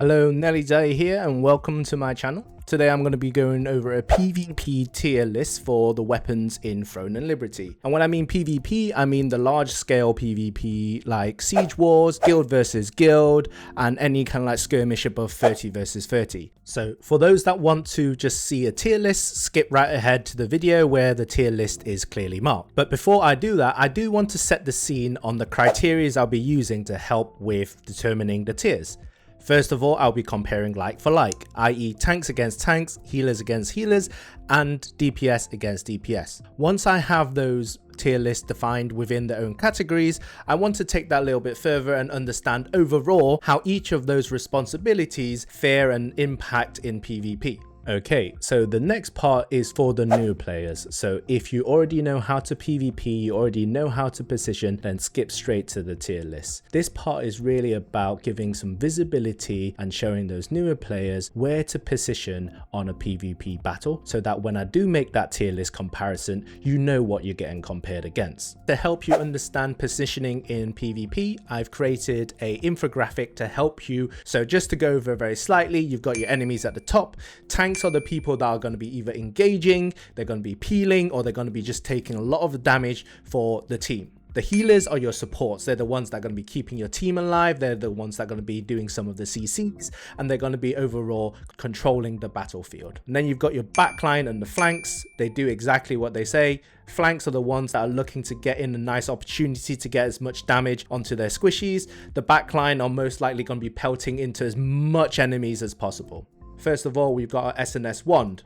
Hello, Nelly Day here and welcome to my channel. Today I'm going to be going over a PvP tier list for the weapons in Throne and Liberty. And when I mean PvP, I mean the large scale PvP like Siege Wars, Guild versus Guild, and any kind of like skirmish above 30 versus 30. So for those that want to just see a tier list, skip right ahead to the video where the tier list is clearly marked. But before I do that, I do want to set the scene on the criteria I'll be using to help with determining the tiers. First of all, I'll be comparing like for like, i.e. tanks against tanks, healers against healers, and DPS against DPS. Once I have those tier lists defined within their own categories, I want to take that a little bit further and understand overall how each of those responsibilities fare and impact in PvP. Okay, so the next part is for the new players. So if you already know how to PvP, you already know how to position, then skip straight to the tier list. This part is really about giving some visibility and showing those newer players where to position on a PvP battle, so that when I do make that tier list comparison, you know what you're getting compared against. To help you understand positioning in PvP, I've created an infographic to help you. So just to go over very slightly, you've got your enemies at the top. Tanks are the people that are going to be either engaging, they're going to be peeling, or they're going to be just taking a lot of the damage for the team. The healers are your supports. They're the ones that are going to be keeping your team alive. They're the ones that are going to be doing some of the CCs, and they're going to be overall controlling the battlefield. And then you've got your backline and the flanks. They do exactly what they say. Flanks are the ones that are looking to get in a nice opportunity to get as much damage onto their squishies. The backline are most likely going to be pelting into as much enemies as possible. First of all, we've got our SNS wand.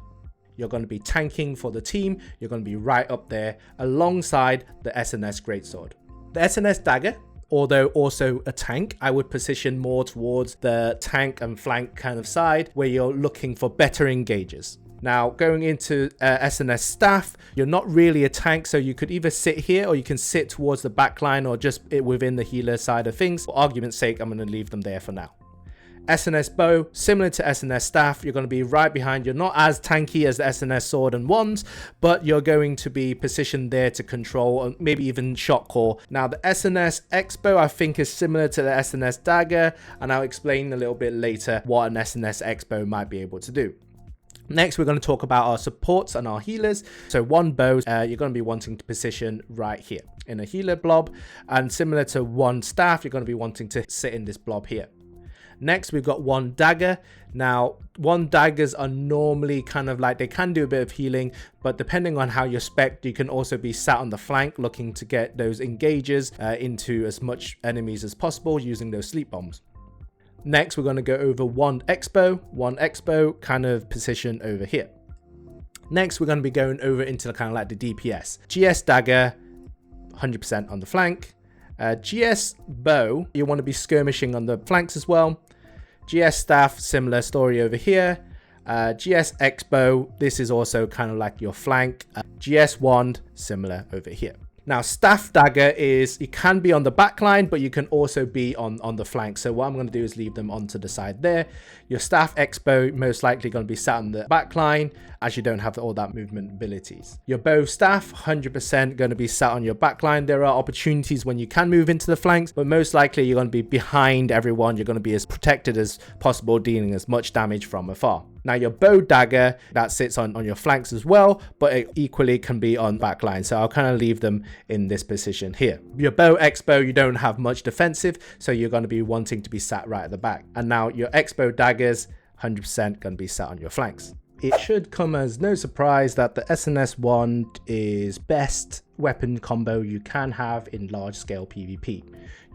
You're going to be tanking for the team. You're going to be right up there alongside the SNS greatsword. The SNS dagger, although also a tank, I would position more towards the tank and flank kind of side where you're looking for better engages. Now going into SNS staff, you're not really a tank, so you could either sit here or you can sit towards the back line or just within the healer side of things. For argument's sake, I'm going to leave them there for now. SNS bow, similar to SNS staff, you're going to be right behind. You're not as tanky as the SNS sword and wands, but you're going to be positioned there to control and maybe even shot core. Now the SNS X-bow I think is similar to the SNS dagger, and I'll explain a little bit later what an SNS X-bow might be able to do. Next, we're going to talk about our supports and our healers. So one bow, you're going to be wanting to position right here in a healer blob, and similar to one staff, you're going to be wanting to sit in this blob here. Next, we've got one dagger. Now, one daggers are normally kind of like, they can do a bit of healing, but depending on how you're spec'd, you can also be sat on the flank looking to get those engages into as much enemies as possible using those sleep bombs. Next, we're going to go over one X-bow kind of position over here. Next, we're going to be going over into kind of like the DPS. GS dagger, 100% on the flank. GS bow, you want to be skirmishing on the flanks as well. GS staff, similar story over here. GS X bow, this is also kind of like your flank. GS wand, similar over here. Now staff dagger is, you can be on the back line, but you can also be on the flank. So what I'm going to do is leave them onto the side there. Your staff X bow most likely going to be sat on the back line, as you don't have all that movement abilities. Your bow staff 100% going to be sat on your back line. There are opportunities when you can move into the flanks, but most likely you're going to be behind everyone. You're going to be as protected as possible, dealing as much damage from afar. Now your bow dagger, that sits on your flanks as well, but it equally can be on back line. So I'll kind of leave them in this position here. Your bow X-bow, you don't have much defensive, so you're going to be wanting to be sat right at the back. And now your X-bow daggers, 100% going to be sat on your flanks. It should come as no surprise that the SNS wand is best weapon combo you can have in large scale PvP.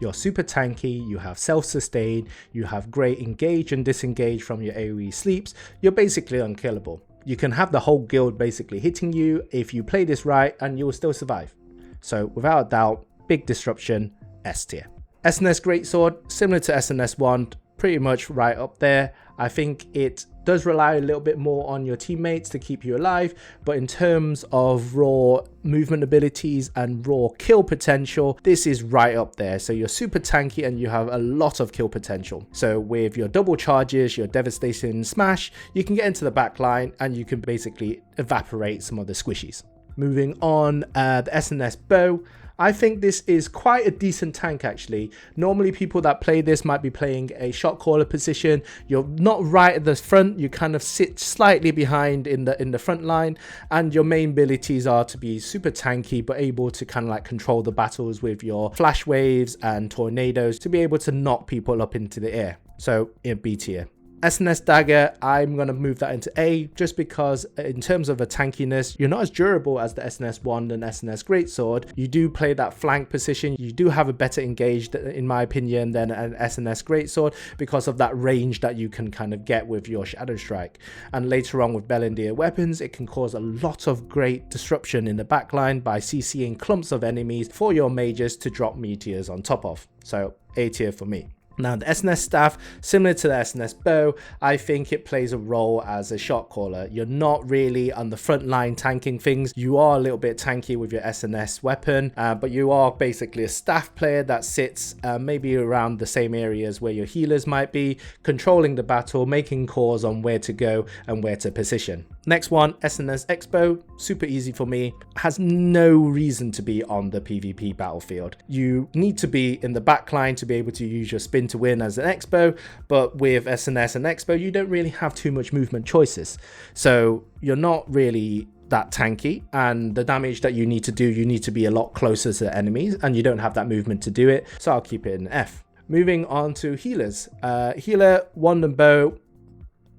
You're super tanky, you have self-sustain, you have great engage and disengage from your AoE sleeps. You're basically unkillable. You can have the whole guild basically hitting you if you play this right, and you will still survive. So without a doubt, big disruption, S tier. SNS greatsword, similar to SNS wand, pretty much right up there. I think it does rely a little bit more on your teammates to keep you alive, but in terms of raw movement abilities and raw kill potential, this is right up there. So you're super tanky and you have a lot of kill potential. So with your double charges, your devastation smash, you can get into the back line and you can basically evaporate some of the squishies. Moving on, the SNS bow, I think this is quite a decent tank actually. Normally people that play this might be playing a shot caller position. You're not right at the front, you kind of sit slightly behind in the front line, and your main abilities are to be super tanky but able to kind of like control the battles with your flash waves and tornadoes to be able to knock people up into the air. So in B tier. SNS Dagger, I'm going to move that into A just because in terms of a tankiness, you're not as durable as the SNS Wand and SNS Greatsword. You do play that flank position. You do have a better engaged, in my opinion, than an SNS Greatsword because of that range that you can kind of get with your Shadow Strike. And later on with Bellendir weapons, it can cause a lot of great disruption in the backline by CCing clumps of enemies for your mages to drop meteors on top of. So A tier for me. Now the SNS staff, similar to the SNS bow, I think it plays a role as a shot caller. You're not really on the front line tanking things. You are a little bit tanky with your SNS weapon, but you are basically a staff player that sits maybe around the same areas where your healers might be, controlling the battle, making calls on where to go and where to position. Next one, SNS Expo, super easy for me, has no reason to be on the PvP battlefield. You need to be in the backline to be able to use your spin to win as an Expo, but with SNS and Expo, you don't really have too much movement choices. So you're not really that tanky, and the damage that you need to do, you need to be a lot closer to the enemies, and you don't have that movement to do it. So I'll keep it in F. Moving on to healers. Healer, Wand and Bow,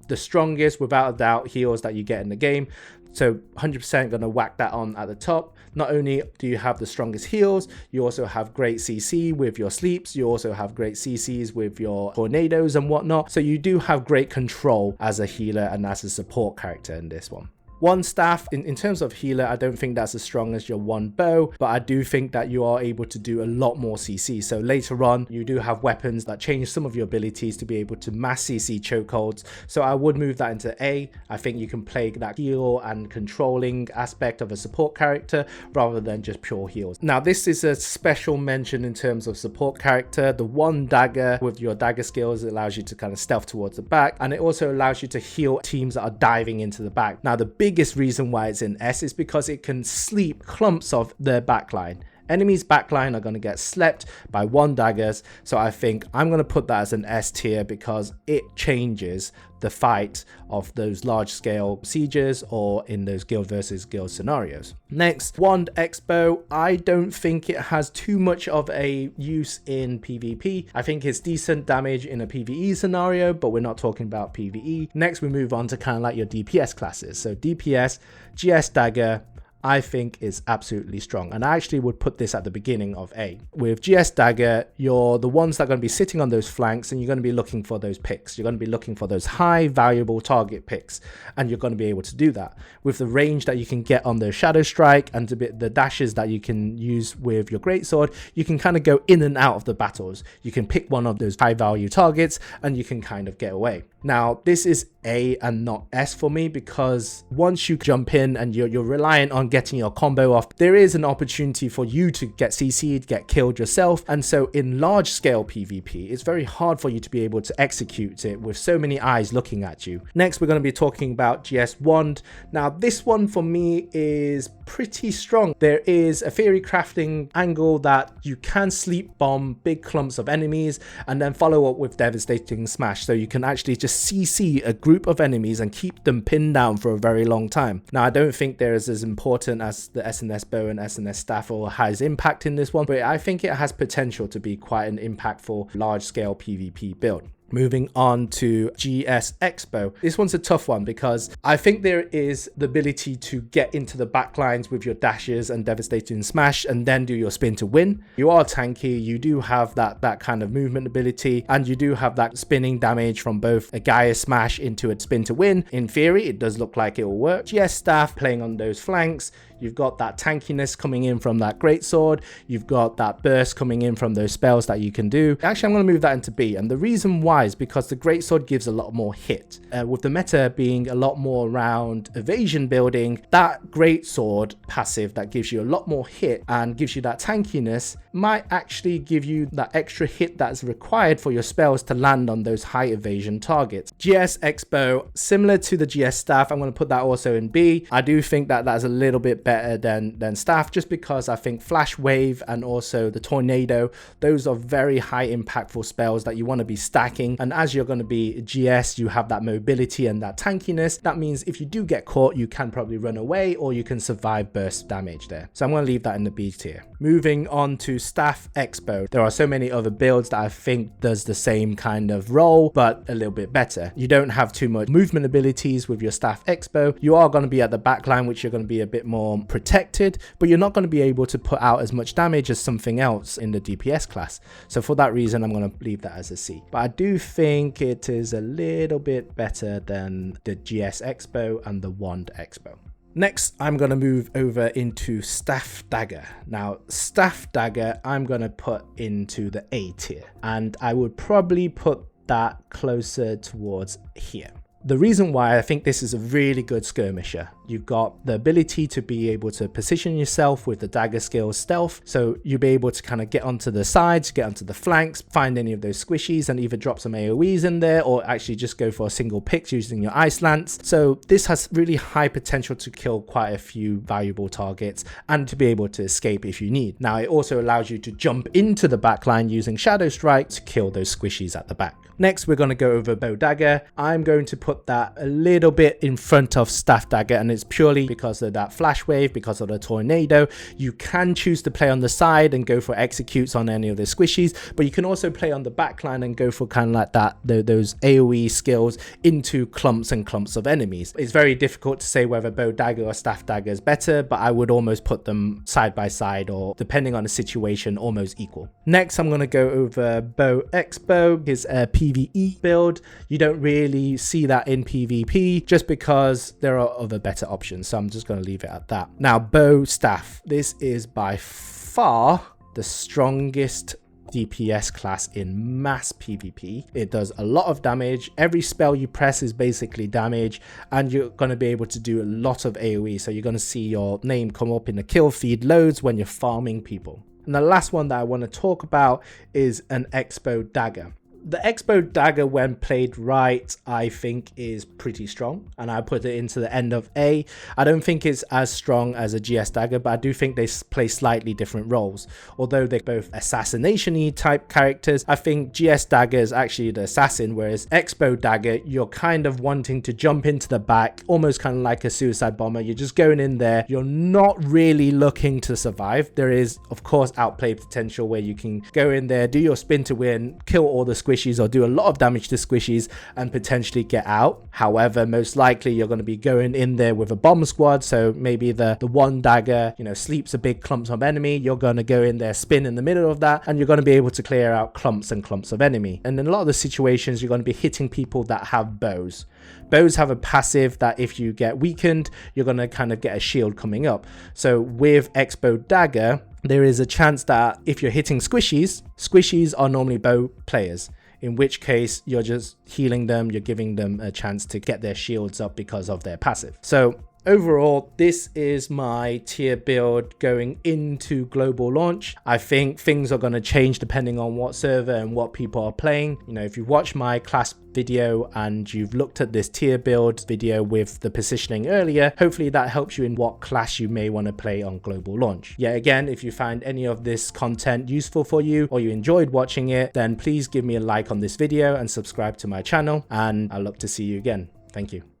the strongest without a doubt heals that you get in the game, so 100% gonna whack that on at the top. Not only do you have the strongest heals, you also have great CC with your sleeps, you also have great CCs with your tornadoes and whatnot, so you do have great control as a healer and as a support character in this one. One staff, in terms of healer, I don't think that's as strong as your one bow, but I do think that you are able to do a lot more CC. So later on, you do have weapons that change some of your abilities to be able to mass CC chokeholds. So I would move that into A. I think you can play that heal and controlling aspect of a support character rather than just pure heals. Now, this is a special mention in terms of support character. The one dagger with your dagger skills allows you to kind of stealth towards the back, and it also allows you to heal teams that are diving into the back. Now, the biggest reason why it's in S is because it can sleep clumps of their backline. Enemies backline are going to get slept by one daggers, so I think I'm going to put that as an S tier because it changes the fight of those large scale sieges or in those guild versus guild scenarios. Next, Wand Expo. I don't think it has too much of a use in PvP. I think it's decent damage in a PvE scenario, but we're not talking about PvE. Next, we move on to kind of like your DPS classes. So DPS, GS Dagger, I think is absolutely strong, and I actually would put this at the beginning of A. With GS Dagger, you're the ones that are going to be sitting on those flanks, and you're going to be looking for those picks. You're going to be looking for those high valuable target picks, and you're going to be able to do that with the range that you can get on the Shadow Strike and the dashes that you can use with your Greatsword. You can kind of go in and out of the battles. You can pick one of those high value targets and you can kind of get away. Now, this is A and not S for me because once you jump in and you're reliant on getting your combo off, there is an opportunity for you to get CC'd, get killed yourself. And so in large scale PvP, it's very hard for you to be able to execute it with so many eyes looking at you. Next, we're going to be talking about GS Wand. Now, this one for me is pretty strong. There is a theory crafting angle that you can sleep bomb big clumps of enemies and then follow up with devastating smash. So you can actually just CC a group of enemies and keep them pinned down for a very long time. Now, I don't think they're as important as the SNS bow and SNS staff or has impact in this one, but I think it has potential to be quite an impactful large scale PvP build. Moving on to GS Expo. This one's a tough one because I think there is the ability to get into the backlines with your dashes and devastating smash and then do your spin to win. You are tanky, you do have that kind of movement ability, and you do have that spinning damage from both a Gaia smash into a spin to win. In theory, it does look like it will work. GS staff playing on those flanks. You've got that tankiness coming in from that greatsword. You've got that burst coming in from those spells that you can do. Actually, I'm going to move that into B. And the reason why is because the greatsword gives a lot more hit. With the meta being a lot more around evasion building, that greatsword passive that gives you a lot more hit and gives you that tankiness might actually give you that extra hit that's required for your spells to land on those high evasion targets. GS Expo, similar to the GS Staff, I'm going to put that also in B. I do think that that's a little bit better than Staff, just because I think Flash Wave and also the Tornado, those are very high impactful spells that you want to be stacking. And as you're going to be GS, you have that mobility and that tankiness. That means if you do get caught, you can probably run away or you can survive burst damage there. So I'm going to leave that in the B tier. Moving on to Staff Expo, there are so many other builds that I think does the same kind of role, but a little bit better. You don't have too much movement abilities with your Staff Expo. You are going to be at the backline, which you're going to be a bit more protected, but you're not going to be able to put out as much damage as something else in the DPS class. So for that reason, I'm going to leave that as a C. But I do think it is a little bit better than the GS Expo and the Wand Expo. Next, I'm going to move over into Staff Dagger. Now, Staff Dagger, I'm going to put into the A tier, and I would probably put that closer towards here. The reason why I think this is a really good skirmisher, you've got the ability to be able to position yourself with the dagger skill stealth, so you'll be able to kind of get onto the sides, get onto the flanks, find any of those squishies and either drop some AoEs in there or actually just go for a single pick using your ice lance. So this has really high potential to kill quite a few valuable targets and to be able to escape if you need. Now it also allows you to jump into the backline using Shadow Strike to kill those squishies at the back. Next, we're going to go over Bow Dagger. I'm going to put that a little bit in front of Staff Dagger, and it's purely because of that Flash Wave, because of the Tornado. You can choose to play on the side and go for executes on any of the squishies, but you can also play on the backline and go for kind of like that, those AoE skills into clumps and clumps of enemies. It's very difficult to say whether Bow Dagger or Staff Dagger is better, but I would almost put them side by side, or depending on the situation, almost equal. Next, I'm going to go over Bow Expo. Is a PvE build. You don't really see that in PvP just because there are other better options, so I'm just going to leave it at that. Now, Bow Staff, this is by far the strongest DPS class in mass PvP. It does a lot of damage. Every spell you press is basically damage, and you're going to be able to do a lot of AoE, so you're going to see your name come up in the kill feed loads when you're farming people. And the last one that I want to talk about is an Expo Dagger. The Expo Dagger, when played right, I think is pretty strong, and I put it into the end of A. I don't think it's as strong as a GS Dagger, but I do think they play slightly different roles. Although they're both assassination-y type characters, I think GS Dagger is actually the assassin, whereas Expo Dagger, you're kind of wanting to jump into the back, almost kind of like a suicide bomber. You're just going in there. You're not really looking to survive. There is, of course, outplay potential where you can go in there, do your spin to win, kill all the squishies, or do a lot of damage to squishies and potentially get out. However, most likely you're going to be going in there with a bomb squad, so maybe the one dagger, you know, sleeps a big clumps of enemy. You're going to go in there, spin in the middle of that, and you're going to be able to clear out clumps and clumps of enemy. And in a lot of the situations, you're going to be hitting people that have bows. Bows have a passive that if you get weakened, you're going to kind of get a shield coming up. So with Expo Dagger, there is a chance that if you're hitting squishies are normally bow players, in which case you're just healing them, you're giving them a chance to get their shields up because of their passive. So overall, this is my tier build going into global launch. I think things are going to change depending on what server and what people are playing. You know, if you watch my class video and you've looked at this tier build video with the positioning earlier, hopefully that helps you in what class you may want to play on global launch. Yeah, again, if you find any of this content useful for you or you enjoyed watching it, then please give me a like on this video and subscribe to my channel, and I look to see you again. Thank you.